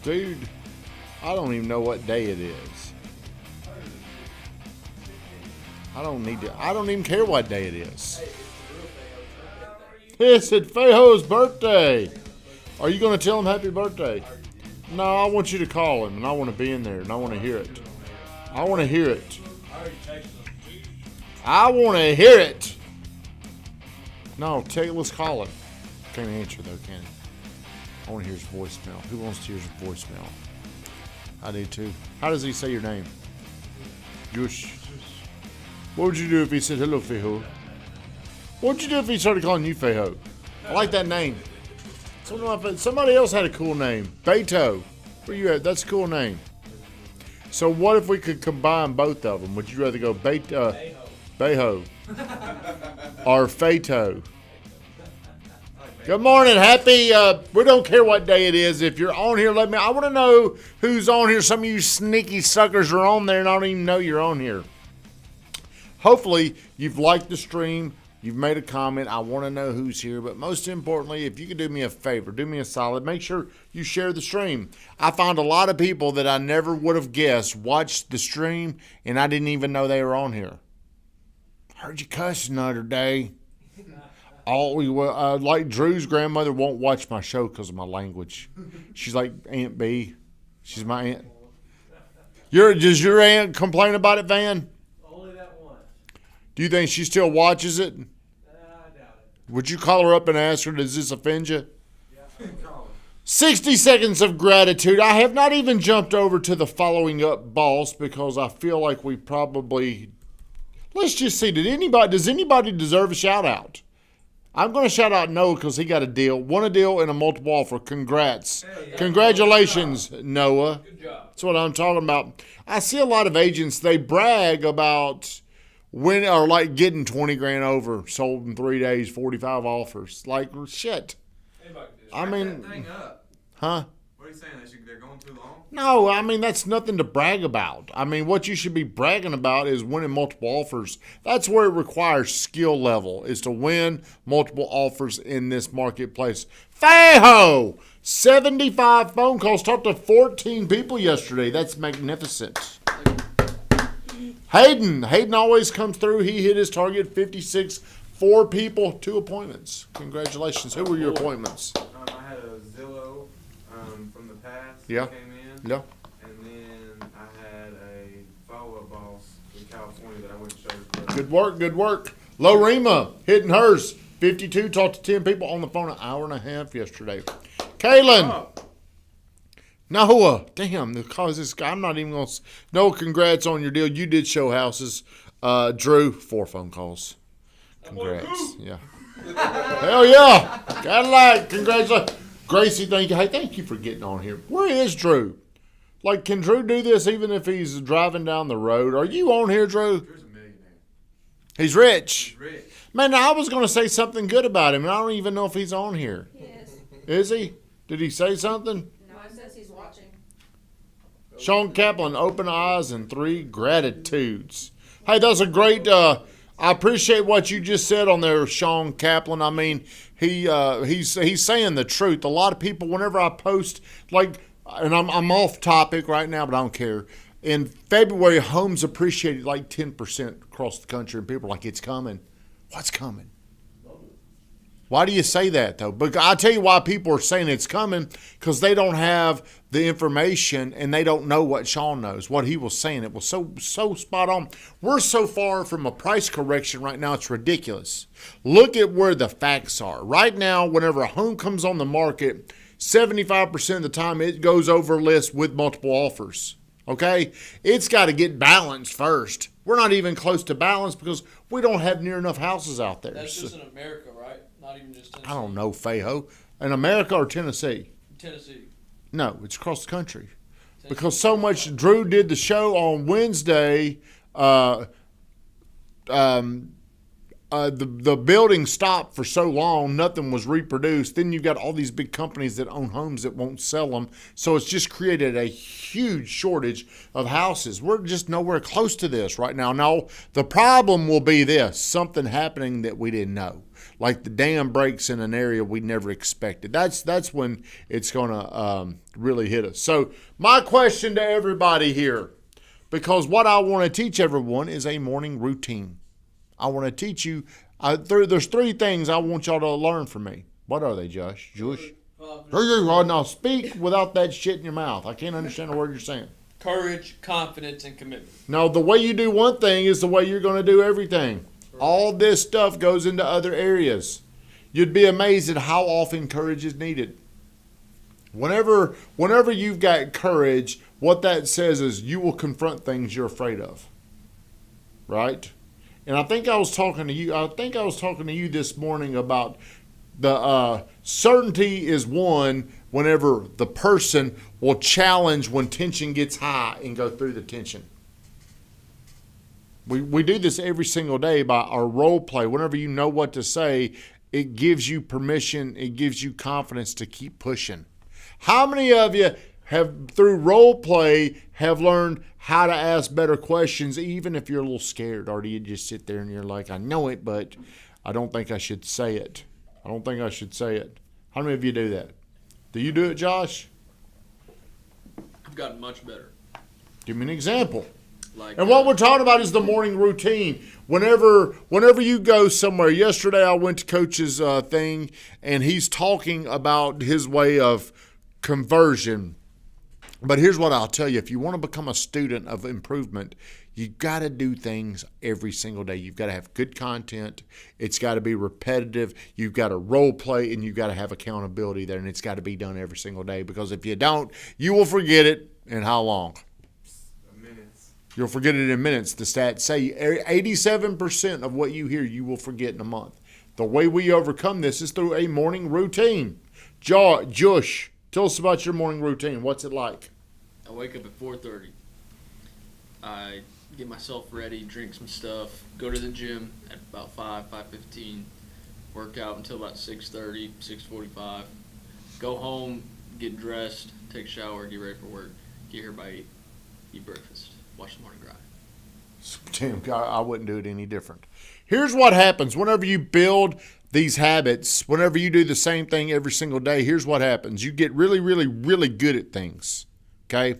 Dude, I don't even know what day it is. I don't even care what day it is. It's at Fejo's birthday. Are you going to tell him happy birthday? No, I want you to call him, and I want to be in there, and I want to hear it. I want to hear it. I want to hear it. No, let's call him. Can't answer, though, can he? I want to hear his voicemail. Who wants to hear his voicemail? I do, too. How does he say your name? Jush. What would you do if he said, hello, Fejo? What would you do if he started calling you Fejo? I like that name. Somebody else had a cool name. Beto. Where you at? That's a cool name. So what if we could combine both of them? Would you rather go Bejo or Feto? Good morning. Happy, we don't care what day it is. If you're on here, I want to know who's on here. Some of you sneaky suckers are on there and I don't even know you're on here. Hopefully, you've liked the stream. You've made a comment. I want to know who's here. But most importantly, if you could do me a favor, do me a solid, make sure you share the stream. I found a lot of people that I never would have guessed watched the stream, and I didn't even know they were on here. Heard you cussing the other day. Like Drew's grandmother won't watch my show because of my language. She's like Aunt B. She's my aunt. Does your aunt complain about it, Van? Do you think she still watches it? I doubt it. Would you call her up and ask her, does this offend you? Yeah. 60 seconds of gratitude. I have not even jumped over to the following up boss because I feel like we probably... Let's just see. Does anybody deserve a shout out? I'm going to shout out Noah because he got a deal. Won a deal and a multiple offer. Congrats. Yeah. Congratulations, Noah. Good job. That's what I'm talking about. I see a lot of agents, they brag about... getting 20 grand over, sold in 3 days, 45 offers. Like, shit. I mean, that thing up. Huh? What are you saying? They're going too long? No, I mean, that's nothing to brag about. I mean, what you should be bragging about is winning multiple offers. That's where it requires skill level, is to win multiple offers in this marketplace. Fejo! 75 phone calls, talked to 14 people yesterday. That's magnificent. Hayden always comes through. He hit his target, 56, 4 people, 2 appointments. Congratulations. Who were your appointments? I had a Zillow from the past Yeah. that came in. Yeah. And then I had a follow-up boss in California that I went to show. Good work. Lorema hitting hers, 52, talked to 10 people on the phone an hour and a half yesterday. Kaylin. Oh. Noah, damn, because this guy, I'm not even going to. Noah, congrats on your deal. You did show houses. Drew, 4 phone calls. Congrats. Yeah. Hell yeah. Got congratulations. Gracie, thank you. Hey, thank you for getting on here. Where is Drew? Like, can Drew do this even if he's driving down the road? Are you on here, Drew? Drew's a millionaire. He's rich. He's rich. Man, I was going to say something good about him, and I don't even know if he's on here. Yes. Is he? Did he say something? No, it says he's watching. Sean Kaplan, open eyes and 3 gratitudes. Hey, that's a great, I appreciate what you just said on there, Sean Kaplan. I mean, he's saying the truth. A lot of people, whenever I post, like, and I'm off topic right now, but I don't care. In February, homes appreciated like 10% across the country, and people are like, it's coming. What's coming? Why do you say that, though? But I'll tell you why people are saying it's coming, because they don't have the information and they don't know what Sean knows, what he was saying. It was so spot on. We're so far from a price correction right now, it's ridiculous. Look at where the facts are. Right now, whenever a home comes on the market, 75% of the time it goes over list with multiple offers. Okay? It's got to get balanced first. We're not even close to balance because we don't have near enough houses out there. That's just in America, right? Not even just Tennessee. I don't know, Fejo. In America or Tennessee? Tennessee. No, it's across the country. Because so much, Drew did the show on Wednesday the building stopped for so long, nothing was reproduced. Then you've got all these big companies that own homes that won't sell them. So it's just created a huge shortage of houses. We're just nowhere close to this right now. Now, the problem will be this, something happening that we didn't know. Like the dam breaks in an area we never expected. That's when it's going to really hit us. So my question to everybody here, because what I want to teach everyone is a morning routine. I want to teach you. There's 3 things I want y'all to learn from me. What are they, Josh? Now speak without that shit in your mouth. I can't understand a word you're saying. Courage, confidence, and commitment. No, the way you do one thing is the way you're going to do everything. All this stuff goes into other areas. You'd be amazed at how often courage is needed. Whenever you've got courage, what that says is you will confront things you're afraid of. Right? And I think I was talking to you this morning about the certainty is one whenever the person will challenge when tension gets high and go through the tension. We do this every single day by our role play. Whenever you know what to say, it gives you permission, it gives you confidence to keep pushing. How many of you have, through role play, have learned how to ask better questions, even if you're a little scared? Or do you just sit there and you're like, I know it, but I don't think I should say it. I don't think I should say it. How many of you do that? Do you do it, Josh? I've gotten much better. Give me an example. Like, And what we're talking about is the morning routine. Whenever you go somewhere, yesterday I went to Coach's thing, and he's talking about his way of conversion. But here's what I'll tell you. If you want to become a student of improvement, you got to do things every single day. You've got to have good content. It's got to be repetitive. You've got to role play, and you've got to have accountability there, and it's got to be done every single day, because if you don't, you will forget it. In how long? You'll forget it in minutes. The stats say 87% of what you hear you will forget in a month. The way we overcome this is through a morning routine. Josh, tell us about your morning routine. What's it like? I wake up at 4:30. I get myself ready, drink some stuff, go to the gym at about 5:15, work out until about 6:30, 6:45, go home, get dressed, take a shower, get ready for work, get here by 8, eat breakfast. Watch the morning grind. Damn, I wouldn't do it any different. Here's what happens whenever you build these habits, whenever you do the same thing every single day. Here's what happens. You get really, really, really good at things, okay?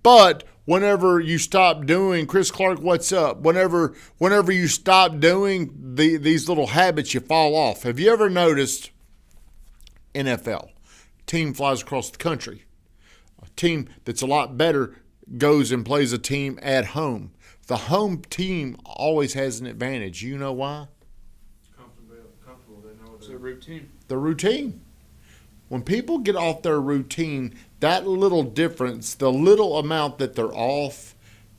But whenever you stop doing, Chris Clark, what's up? Whenever you stop doing these little habits, you fall off. Have you ever noticed NFL? Team flies across the country. A team that's a lot better goes and plays a team at home. The home team always has an advantage. You know why? Comfortable. They know It's a routine. The routine. When people get off their routine, that little difference, the little amount that they're off,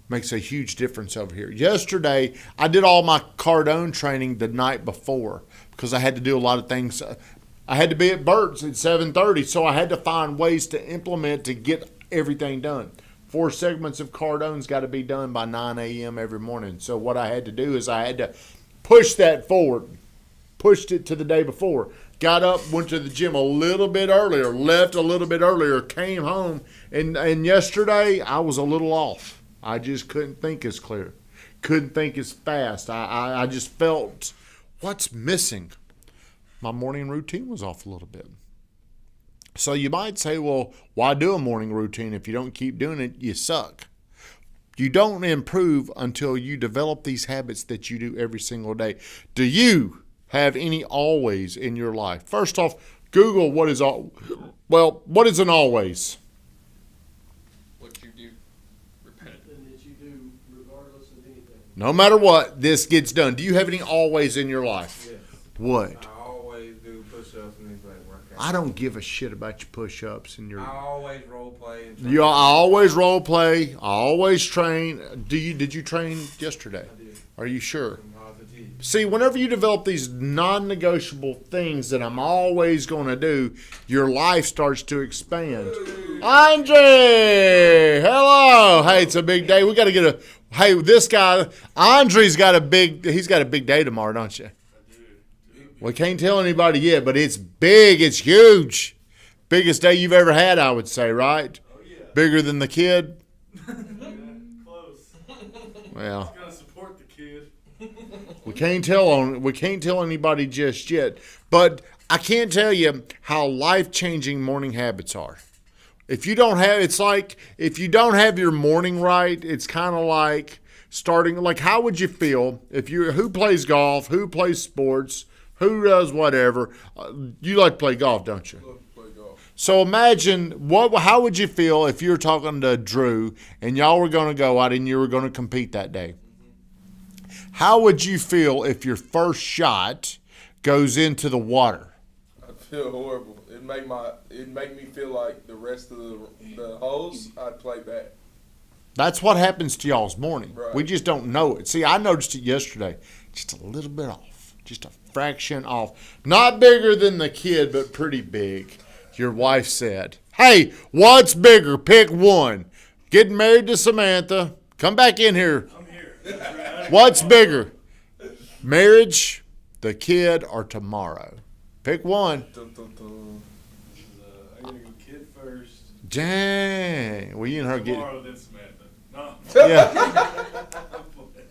makes a huge difference over here. Yesterday, I did all my Cardone training the night before because I had to do a lot of things. I had to be at Burt's at 7:30, so I had to find ways to implement to get everything done. 4 segments of Cardone's got to be done by 9 a.m. every morning. So what I had to do is I had to push that forward. Pushed it to the day before. Got up, went to the gym a little bit earlier, left a little bit earlier, came home. And yesterday, I was a little off. I just couldn't think as clear. Couldn't think as fast. I just felt, what's missing? My morning routine was off a little bit. So you might say, well, why do a morning routine? If you don't keep doing it, you suck. You don't improve until you develop these habits that you do every single day. Do you have any always in your life? First off, Google what is an always? What you do repetitive. And that you do regardless of anything. No matter what, this gets done. Do you have any always in your life? Yes. What? I always do push-ups and things like workouts. I don't give a shit about your push-ups and your. I always role play. And I always role play. I always train. Did you train yesterday? I did. Are you sure? From positive. See, whenever you develop these non-negotiable things that I'm always going to do, your life starts to expand. Andre, hello. Hey, it's a big day. We got to get Hey, this guy, Andre's got a big day tomorrow, don't you? We can't tell anybody yet, but it's big. It's huge. Biggest day you've ever had, I would say, right? Oh, yeah. Bigger than the kid? Close. Well, Gotta support the kid. we can't tell anybody just yet. But I can't tell you how life-changing morning habits are. If you don't have your morning right, it's kind of like starting, like, how would you feel who plays golf, who plays sports, who does whatever? You like to play golf, don't you? Love to play golf. So imagine how would you feel if you were talking to Drew and y'all were going to go out and you were going to compete that day? How would you feel if your first shot goes into the water? I'd feel horrible. It'd make me feel like the rest of the holes I'd play bad. That's what happens to y'all's morning. Right. We just don't know it. See, I noticed it yesterday. Just a little bit off. Just a fraction off. Not bigger than the kid, but pretty big. Your wife said, "Hey, what's bigger? Pick one. Getting married to Samantha. Come back in here. I'm here. What's bigger? Marriage, the kid, or tomorrow? Pick one." Dun, dun, dun. I'm gonna go kid first. Dang. Well, you and her get Tomorrow, then Samantha. No. Yeah.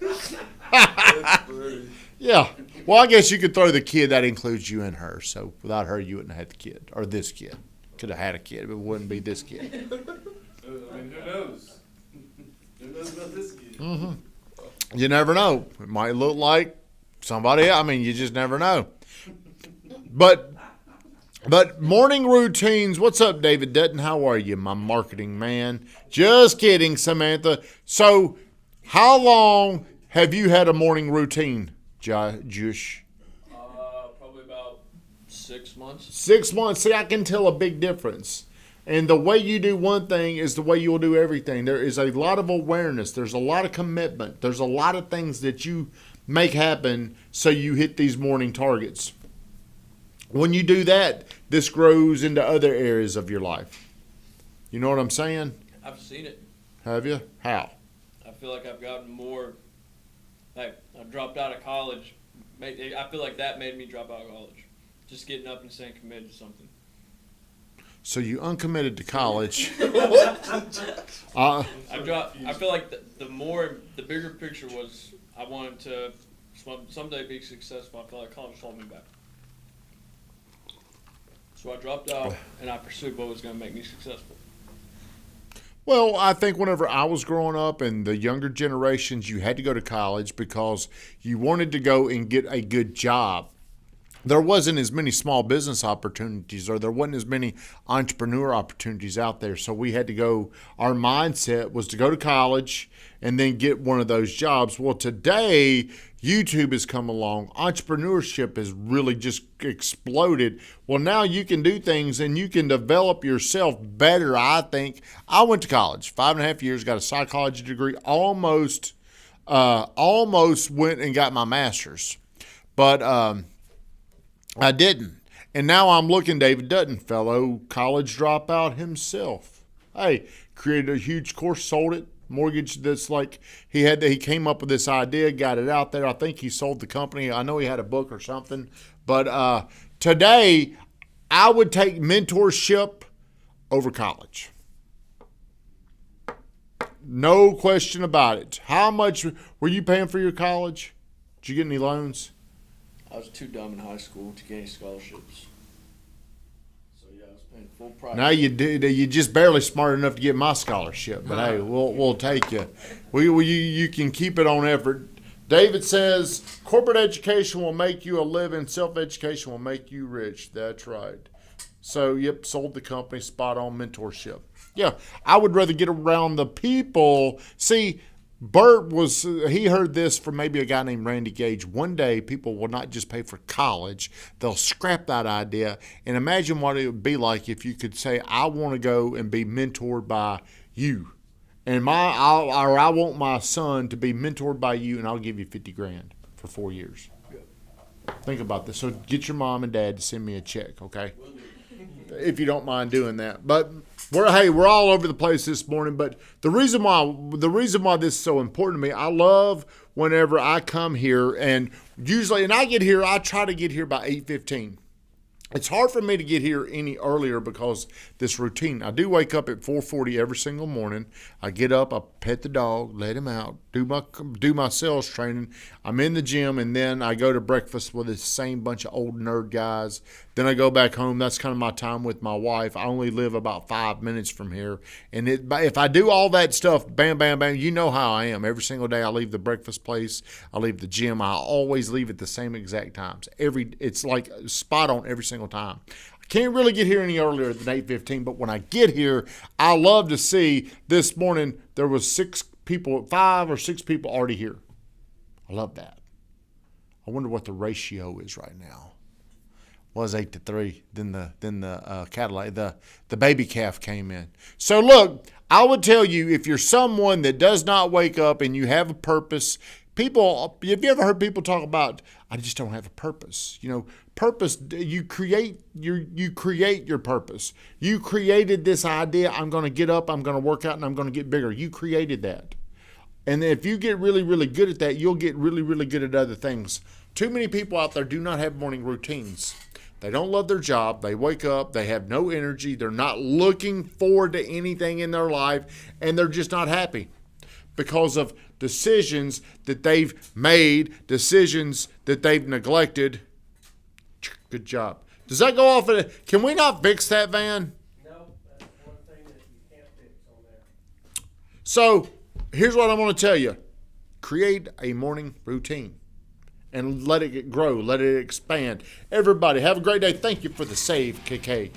That's funny. Yeah. Well, I guess you could throw the kid. That includes you and her. So without her, you wouldn't have had the kid. Or this kid. Could have had a kid, but it wouldn't be this kid. I mean, who knows? Who knows about this kid? Mm-hmm. You never know. It might look like somebody else. I mean, you just never know. But morning routines. What's up, David Dutton? How are you, my marketing man? Just kidding, Samantha. So how long have you had a morning routine, Josh? Probably about 6 months. 6 months. See, I can tell a big difference. And the way you do one thing is the way you'll do everything. There is a lot of awareness. There's a lot of commitment. There's a lot of things that you make happen so you hit these morning targets. When you do that, this grows into other areas of your life. You know what I'm saying? I've seen it. Have you? How? I feel like I've gotten more. Like, I dropped out of college. I feel like that made me drop out of college. Just getting up and saying committed to something. So you uncommitted to college. I feel like the bigger picture was I wanted to someday be successful. I feel like college held me back. So I dropped out and I pursued what was going to make me successful. Well, I think whenever I was growing up and the younger generations, you had to go to college because you wanted to go and get a good job. There wasn't as many small business opportunities, or there wasn't as many entrepreneur opportunities out there. So we had to go, our mindset was to go to college and then get one of those jobs. Well, today, YouTube has come along. Entrepreneurship has really just exploded. Well, now you can do things and you can develop yourself better, I think. I went to college, 5.5 years, got a psychology degree, almost went and got my master's. But I didn't. And now I'm looking, David Dutton, fellow college dropout himself. Hey, created a huge course, sold it. Mortgage that's like he came up with this idea, got it out there. I think he sold the company. I know he had a book or something. But today, I would take mentorship over college. No question about it. How much were you paying for your college? Did you get any loans? I was too dumb in high school to get any scholarships. So yeah, I was paying full price. Now you just barely smart enough to get my scholarship, but hey, we'll take you. You can keep it on effort. David says corporate education will make you a living, self-education will make you rich. That's right. So yep, sold the company, spot on mentorship. Yeah, I would rather get around the people. See, Bert he heard this from maybe a guy named Randy Gage. One day, people will not just pay for college. They'll scrap that idea. And imagine what it would be like if you could say, I want to go and be mentored by you. And I want my son to be mentored by you, and I'll give you $50,000 for 4 years. Think about this. So get your mom and dad to send me a check, okay? if you don't mind doing that. But we're all over the place this morning. But the reason why this is so important to me, I love whenever I come here, and I try to get here by 8:15. It's hard for me to get here any earlier because this routine. I do wake up at 4:40 every single morning. I get up, I pet the dog, let him out, do my sales training. I'm in the gym, and then I go to breakfast with the same bunch of old nerd guys. Then I go back home. That's kind of my time with my wife. I only live about 5 minutes from here. And if I do all that stuff, bam, bam, bam, you know how I am. Every single day I leave the breakfast place. I leave the gym. I always leave at the same exact times. It's like spot on every single time. I can't really get here any earlier than 8:15, but when I get here, I love to see this morning there was 5 or 6 people already here. I love that. I wonder what the ratio is right now. Was 8-3. Then the Cadillac, the baby calf came in. So look, I would tell you, if you're someone that does not wake up and you have a purpose, have you ever heard people talk about, I just don't have a purpose? Purpose, you create your purpose. You created this idea, I'm going to get up, I'm going to work out, and I'm going to get bigger. You created that. And if you get really, really good at that, you'll get really, really good at other things. Too many people out there do not have morning routines. They don't love their job. They wake up. They have no energy. They're not looking forward to anything in their life, and they're just not happy because of decisions that they've made, decisions that they've neglected. Good job. Does that go off? Can we not fix that, Van? No, that's one thing that you can't fix on there. So here's what I want to tell you. Create a morning routine and let it grow. Let it expand. Everybody, have a great day. Thank you for the save, KK.